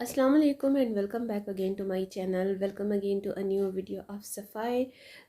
Assalamu alaikum and welcome back again to my channel. Welcome again to a new video of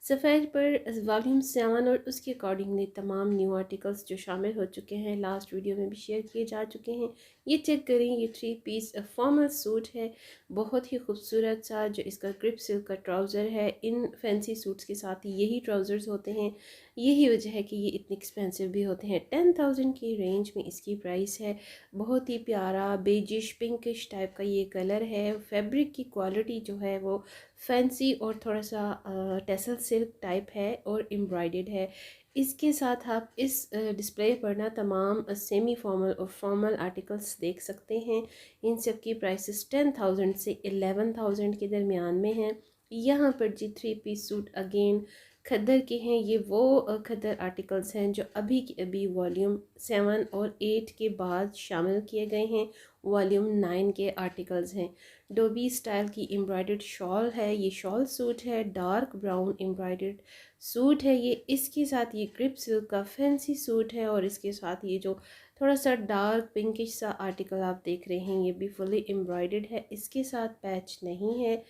sapphire पर volume 7 और उसके accordingly तमाम new articles जो शामिल हो चुके हैं लास्ट वीडियो में भी शेयर किए जा चुके हैं। ये चेक करें, ये 3 पीस फॉर्मल सूट है, बहुत ही खूबसूरत सा, जो इसका ग्रिप सिल्क का ट्राउज़र है। इन फैंसी सूट्स के साथ यही ट्राउज़र्स होते हैं, यही वजह है कि ये इतने एक्सपेंसिव भी होते हैं। 10,000 की रेंज में इसकी प्राइस है। बहुत ही प्यारा बेजिश पिंकिश टाइप का ये कलर है। फैब्रिक की क्वालिटी जो है वो फैंसी और थोड़ा सा टेसल सिल्क टाइप है और एम्ब्रॉयडर्ड है। इसके साथ आप इस डिस्प्ले पर ना तमाम सेमी फॉर्मल और फॉर्मल आर्टिकल्स देख सकते हैं। इन सब की प्राइसेस 10,000 से 11,000 के दरमियान में हैं। यहाँ पर जी 3 पीस सूट अगेन खद्दर के हैं। ये वो खद्दर आर्टिकल्स हैं जो अभी के अभी वॉल्यूम 7 और 8 के बाद शामिल किए गए हैं। वॉल्यूम 9 के आर्टिकल्स हैं। डोबी स्टाइल की एम्ब्रॉयडर्ड शॉल है, ये शॉल सूट है, डार्क ब्राउन एम्ब्रॉयडर्ड सूट है ये। इसके साथ ये क्रिप सिल्क का फैंसी सूट है और इसके साथ ये जो थोड़ा सा डार्क पिंकिश सा आर्टिकल आप देख रहे हैं ये भी फुली एम्ब्रॉयडर्ड है। इसके साथ पैच नहीं है।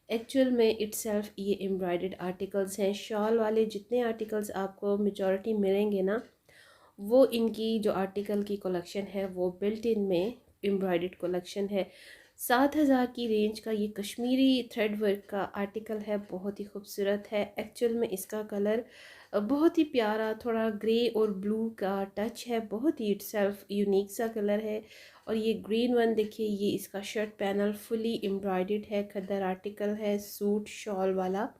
एक्चुअल में इट्सेल्फ ये एम्ब्रॉयडर्ड आर्टिकल्स हैं। शॉल वाले जितने आर्टिकल्स आपको मेजॉरिटी मिलेंगे ना, वो इनकी जो आर्टिकल की कलेक्शन है वो बिल्ट इन में एम्ब्रॉयडर्ड कलेक्शन है। 7,000 की रेंज का ये कश्मीरी थ्रेड वर्क का आर्टिकल है, बहुत ही खूबसूरत है। एक्चुअल में इसका कलर बहुत ही प्यारा थोड़ा ग्रे और ब्लू का टच है, बहुत ही इट्सेल्फ यूनिक सा कलर है। और ये ग्रीन वन देखिए, ये इसका शर्ट पैनल फुली एम्ब्रॉयडर्ड है, खद्दर आर्टिकल है, सूट शॉल वाला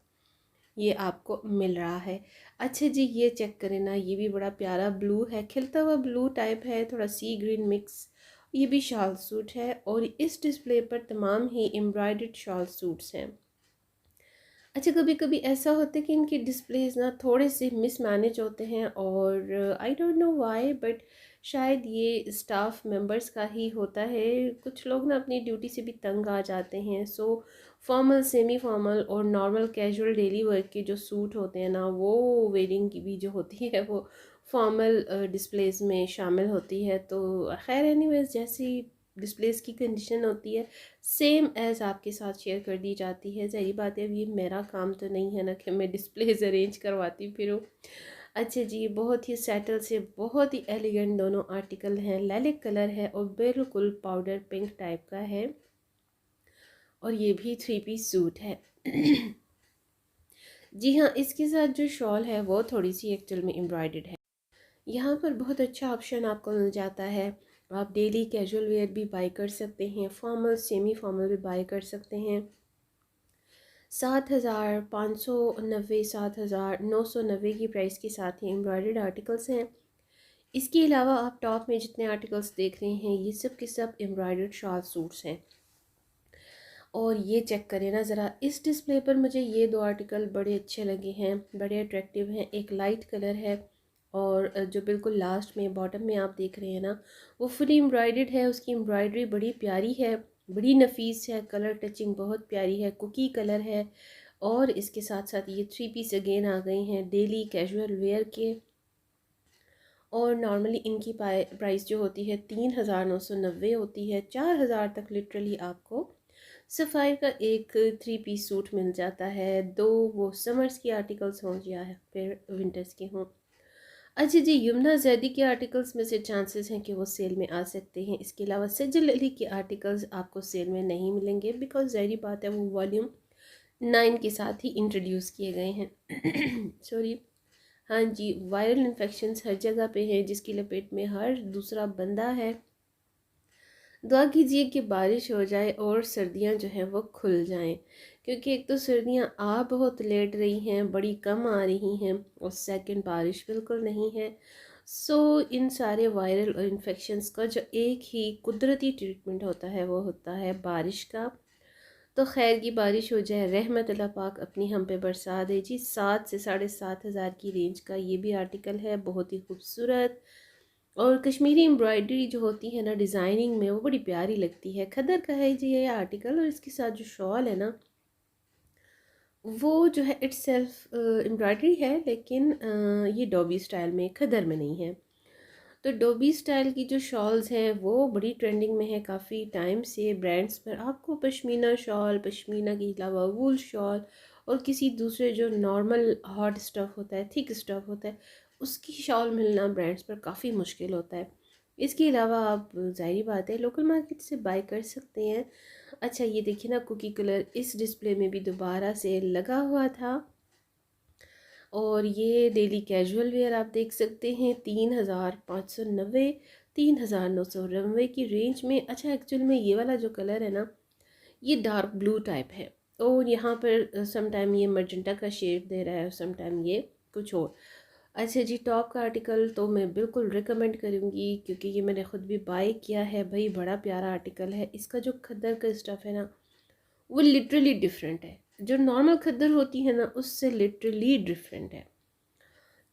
ये आपको मिल रहा है। अच्छा जी, ये चेक करें ना, ये भी बड़ा प्यारा ब्लू है, खिलता हुआ ब्लू टाइप है, थोड़ा सी ग्रीन मिक्स। ये भी शॉल सूट है और इस डिस्प्ले पर तमाम ही एम्ब्रॉयडर्ड शॉल सूट्स हैं। अच्छा, कभी कभी ऐसा होता है कि इनके डिस्प्लेज ना थोड़े से मिसमैनेज होते हैं और I don't know why, but शायद ये स्टाफ मेंबर्स का ही होता है। कुछ लोग ना अपनी ड्यूटी से भी तंग आ जाते हैं। सो फॉर्मल सेमी फॉर्मल और नॉर्मल कैजुअल डेली वर्क के जो सूट होते हैं ना, वो वेयरिंग की भी जो होती है वो फॉर्मल डिस्प्लेज में शामिल होती है। तो खैर एनीवेज, जैसी डिस्प्लेस की कंडीशन होती है सेम एज आपके साथ शेयर कर दी जाती है। सही बात है, अब ये मेरा काम तो नहीं है ना कि मैं डिस्प्लेज अरेंज करवाती फिरूँ। अच्छा जी, बहुत ही सेटल से बहुत ही एलिगेंट दोनों आर्टिकल हैं। लैलिक कलर है और बिल्कुल पाउडर पिंक टाइप का है और ये भी 3 पीस सूट है। जी हाँ, इसके साथ जो शॉल है वो थोड़ी सी एक्चुअल में एम्ब्रॉयडर्ड है। यहाँ पर बहुत अच्छा ऑप्शन आपको मिल जाता है। आप डेली कैजुअल वेयर भी बाय कर सकते हैं, फॉर्मल सेमी फॉर्मल भी बाय कर सकते हैं। 7,590 7,990 की प्राइस के साथ ही एम्ब्रॉयडर्ड आर्टिकल्स हैं। इसके अलावा आप टॉप में जितने आर्टिकल्स देख रहे हैं ये सब के सब एम्ब्रॉयडर्ड शॉल सूट्स हैं। और ये चेक करें ना ज़रा, इस डिस्प्ले पर मुझे ये दो आर्टिकल बड़े अच्छे लगे हैं, बड़े अट्रैक्टिव हैं। एक लाइट कलर है और जो बिल्कुल लास्ट में बॉटम में आप देख रहे हैं ना, वो फुली एम्ब्रॉयडर्ड है। उसकी एम्ब्रॉयडरी बड़ी प्यारी है, बड़ी नफीस है, कलर टचिंग बहुत प्यारी है, कुकी कलर है। और इसके साथ साथ ये 3 पीस अगेन आ गए हैं डेली कैजुअल वेयर के। और नॉर्मली इनकी प्राइस जो होती है 3,990 होती है। 4,000 तक लिटरली आपको सफ़ायर का एक 3 पीस सूट मिल जाता है, दो वो समर्स की आर्टिकल्स हों या फिर विंटर्स के हों। अच्छा जी, यमुना जैदी के आर्टिकल्स में से चांसेस हैं कि वो सेल में आ सकते हैं। इसके अलावा सज्जल अली के आर्टिकल्स आपको सेल में नहीं मिलेंगे, बिकॉज ज़ाहिर बात है वो वॉल्यूम 9 के साथ ही इंट्रोड्यूस किए गए हैं। सॉरी। हाँ जी, वायरल इन्फेक्शंस हर जगह पे हैं, जिसकी लपेट में हर दूसरा बंदा है। दुआ कीजिए कि बारिश हो जाए और सर्दियां जो हैं वो खुल जाएं, क्योंकि एक तो सर्दियां आ बहुत लेट रही हैं, बड़ी कम आ रही हैं, और सेकंड बारिश बिल्कुल नहीं है। सो इन सारे वायरल इन्फेक्शंस का जो एक ही कुदरती ट्रीटमेंट होता है वो होता है बारिश का। तो खैर की बारिश हो जाए, रहमत अल्लाह पाक अपनी हम पे बरसा दे जी। 7 से 7,500 की रेंज का ये भी आर्टिकल है, बहुत ही खूबसूरत। और कश्मीरी एम्ब्रॉयडरी जो होती है ना डिज़ाइनिंग में, वो बड़ी प्यारी लगती है। खदर का है जी ये आर्टिकल, और इसके साथ जो शॉल है ना वो जो है इट्स सेल्फ एम्ब्रॉयडरी है, लेकिन ये डॉबी स्टाइल में, खदर में नहीं है। तो डोबी स्टाइल की जो शॉल्स हैं वो बड़ी ट्रेंडिंग में है काफ़ी टाइम से ब्रांड्स पर। आपको पश्मीना शॉल, पश्मीना के अलावा वूल शॉल और किसी दूसरे जो नॉर्मल हॉट स्टफ़ होता है, थिक स्टफ़ होता है, उसकी शॉल मिलना ब्रांड्स पर काफ़ी मुश्किल होता है। इसके अलावा आप ज़ाहिर बात है लोकल मार्केट से बाय कर सकते हैं। अच्छा ये देखिए ना, कुकी कलर इस डिस्प्ले में भी दोबारा से लगा हुआ था। और ये डेली कैजुअल वेयर आप देख सकते हैं 3590, 3999 की रेंज में। अच्छा एक्चुअल में ये वाला जो कलर है ना, ये डार्क ब्लू टाइप है और यहाँ पर सम टाइम ये मजेंटा का शेड दे रहा है और सम टाइम ये कुछ और। अच्छा जी, टॉप का आर्टिकल तो मैं बिल्कुल रिकमेंड करूँगी क्योंकि ये मैंने ख़ुद भी बाय किया है भाई, बड़ा प्यारा आर्टिकल है। इसका जो खद्दर का स्टफ़ है ना, वो लिटरली डिफरेंट है। जो नॉर्मल खद्दर होती है ना, उससे लिटरली डिफरेंट है।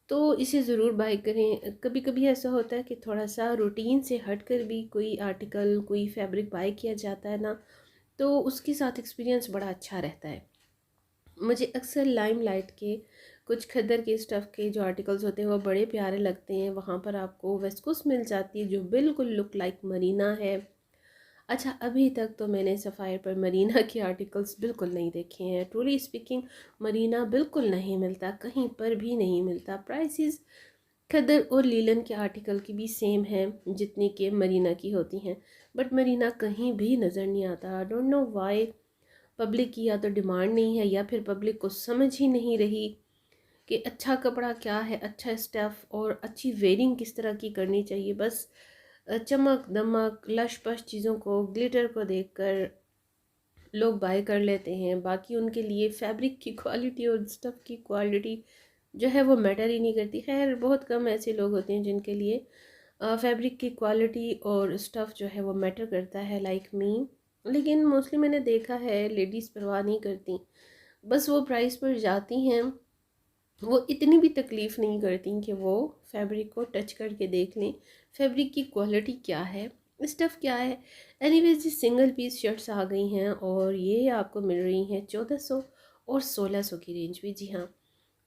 तो इसे ज़रूर बाय करें। कभी कभी ऐसा होता है कि थोड़ा सा रूटीन से हट कर भी कोई आर्टिकल, कोई फैब्रिक बाय किया जाता है ना, तो उसके साथ एक्सपीरियंस बड़ा अच्छा रहता है। मुझे अक्सर लाइम लाइट के कुछ खद्दर के स्टफ़ के जो आर्टिकल्स होते हैं वो बड़े प्यारे लगते हैं। वहाँ पर आपको वेस्कोस मिल जाती है जो बिल्कुल लुक लाइक मरीना है। अच्छा अभी तक तो मैंने सफ़ायर पर मरीना के आर्टिकल्स बिल्कुल नहीं देखे हैं। ट्रूली स्पीकिंग मरीना बिल्कुल नहीं मिलता, कहीं पर भी नहीं मिलता। प्राइसेस खद्दर और लीलन के आर्टिकल की भी सेम है जितनी के मरीना की होती हैं, बट मरीना कहीं भी नज़र नहीं आता। I don't know why. Public की या तो डिमांड नहीं है या फिर पब्लिक को समझ ही नहीं रही कि अच्छा कपड़ा क्या है, अच्छा स्टफ़ और अच्छी वेयरिंग किस तरह की करनी चाहिए। बस चमक दमक लश पश चीज़ों को, ग्लिटर को देखकर लोग बाय कर लेते हैं। बाकी उनके लिए फैब्रिक की क्वालिटी और स्टफ़ की क्वालिटी जो है वो मैटर ही नहीं करती। खैर बहुत कम ऐसे लोग होते हैं जिनके लिए फैब्रिक की क्वालिटी और स्टफ़ जो है वो मैटर करता है, लाइक मी। लेकिन मोस्टली मैंने देखा है लेडीज़ परवाह नहीं करती, बस वो प्राइस पर जाती हैं। वो इतनी भी तकलीफ़ नहीं करती कि वो फैब्रिक को टच करके देख लें फैब्रिक की क्वालिटी क्या है, स्टफ़ क्या है। एनीवेज जी, सिंगल पीस शर्ट्स आ गई हैं और ये आपको मिल रही हैं 1400 और 1600 की रेंज में। जी हाँ,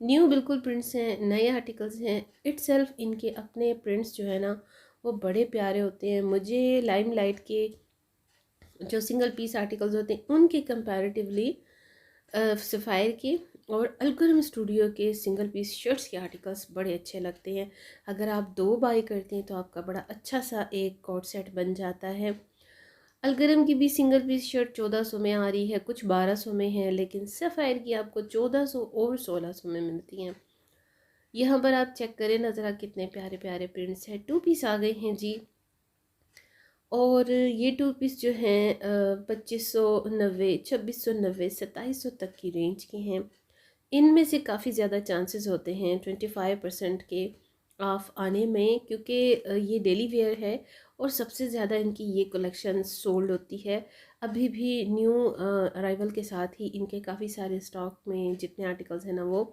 न्यू बिल्कुल प्रिंट्स हैं, नए आर्टिकल्स हैं। इट्सेल्फ इनके अपने प्रिंट्स जो है ना वो बड़े प्यारे होते हैं। मुझे लाइम लाइट के जो सिंगल पीस आर्टिकल्स होते हैं उनके कंपैरेटिवली सफ़ायर के और अलकरम स्टूडियो के सिंगल पीस शर्ट्स के आर्टिकल्स बड़े अच्छे लगते हैं। अगर आप दो बाई करते हैं तो आपका बड़ा अच्छा सा एक कोट सेट बन जाता है। अलगरम की भी सिंगल पीस शर्ट 1400 में आ रही है, कुछ 1200 में है, लेकिन सफ़ायर की आपको 1400 और 1600 में मिलती हैं। यहाँ पर आप चेक करें ना ज़रा, कितने प्यारे प्यारे प्रिंट्स हैं। टू पीस आ गए हैं जी, और ये टू पीस जो हैं 2590, 2690, 2700 तक की रेंज के हैं। इनमें से काफ़ी ज़्यादा चांसेस होते हैं 25% के ऑफ आने में, क्योंकि ये डेली वेयर है और सबसे ज़्यादा इनकी ये कलेक्शन सोल्ड होती है। अभी भी न्यू अराइवल के साथ ही इनके काफ़ी सारे स्टॉक में जितने आर्टिकल्स हैं ना वो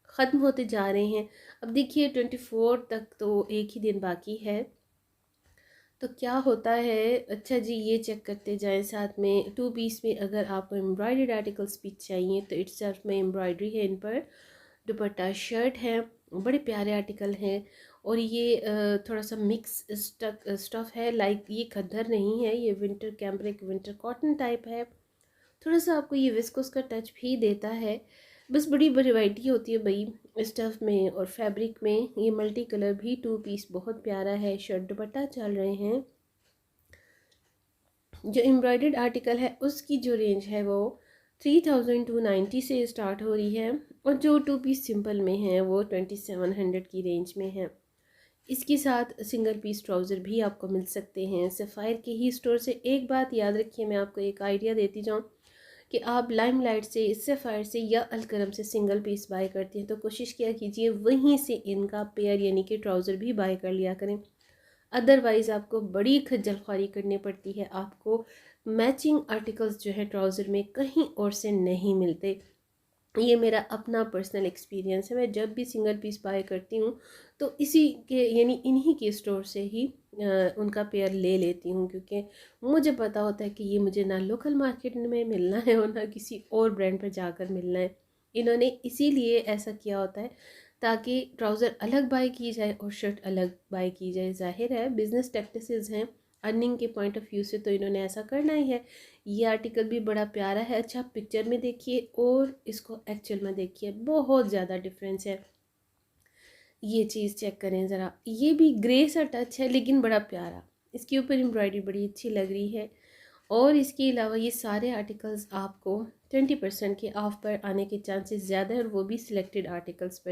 ख़त्म होते जा रहे हैं। अब देखिए 24 तक तो एक ही दिन बाकी है, तो क्या होता है। अच्छा जी, ये चेक करते जाएं साथ में। टू पीस में अगर आपको एम्ब्रॉयडर्ड आर्टिकल्स भी चाहिए तो इट्स सेल्फ में एम्ब्रॉयडरी है इन पर, दुपट्टा शर्ट है, बड़े प्यारे आर्टिकल हैं। और ये थोड़ा सा मिक्स स्टफ़ है, लाइक ये खद्दर नहीं है, ये winter cambric winter cotton type है। थोड़ा सा आपको ये विस्कोस का टच भी देता है। बस बड़ी वैरायटी होती है भाई स्टफ़ में और फैब्रिक में। ये मल्टी कलर भी टू पीस बहुत प्यारा है, शर्ट दुपट्टा चल रहे हैं। जो एम्ब्रॉयडर्ड आर्टिकल है उसकी जो रेंज है वो 3290 से स्टार्ट हो रही है, और जो टू पीस सिंपल में है वो 2700 की रेंज में है। इसके साथ सिंगल पीस ट्राउज़र भी आपको मिल सकते हैं सफ़ायर के ही स्टोर से। एक बात याद रखिए, मैं आपको एक आइडिया देती जाऊँ कि आप लाइम लाइट से, सफ़ायर से या अलकरम से सिंगल पीस बाय करते हैं तो कोशिश किया कीजिए वहीं से इनका पेयर यानी कि ट्राउज़र भी बाय कर लिया करें। अदरवाइज़ आपको बड़ी खज्जल ख्वारी करनी पड़ती है। आपको मैचिंग आर्टिकल्स जो है ट्राउज़र में कहीं और से नहीं मिलते। ये मेरा अपना पर्सनल एक्सपीरियंस है। मैं जब भी सिंगल पीस बाय करती हूँ तो इसी के यानी इन्हीं के स्टोर से ही उनका पेयर ले लेती हूँ, क्योंकि मुझे पता होता है कि ये मुझे ना लोकल मार्केट में मिलना है और ना किसी और ब्रांड पर जाकर मिलना है। इन्होंने इसीलिए ऐसा किया होता है ताकि ट्राउज़र अलग बाय की जाए और शर्ट अलग बाय की जाए। ज़ाहिर है बिज़नेस प्रैक्टिसेस हैं, अर्निंग के पॉइंट ऑफ व्यू से तो इन्होंने ऐसा करना ही है। ये आर्टिकल भी बड़ा प्यारा है। अच्छा, आप पिक्चर में देखिए और इसको एक्चुअल में देखिए, बहुत ज़्यादा डिफरेंस है। ये चीज़ चेक करें ज़रा, ये भी ग्रे सा टच है लेकिन बड़ा प्यारा। इसके ऊपर एम्ब्रॉयडरी बड़ी अच्छी लग रही है। और इसके अलावा ये सारे आर्टिकल्स आपको 20% के ऑफ पर आने के चांसेस ज़्यादा है, और वो भी सिलेक्टेड आर्टिकल्स पर।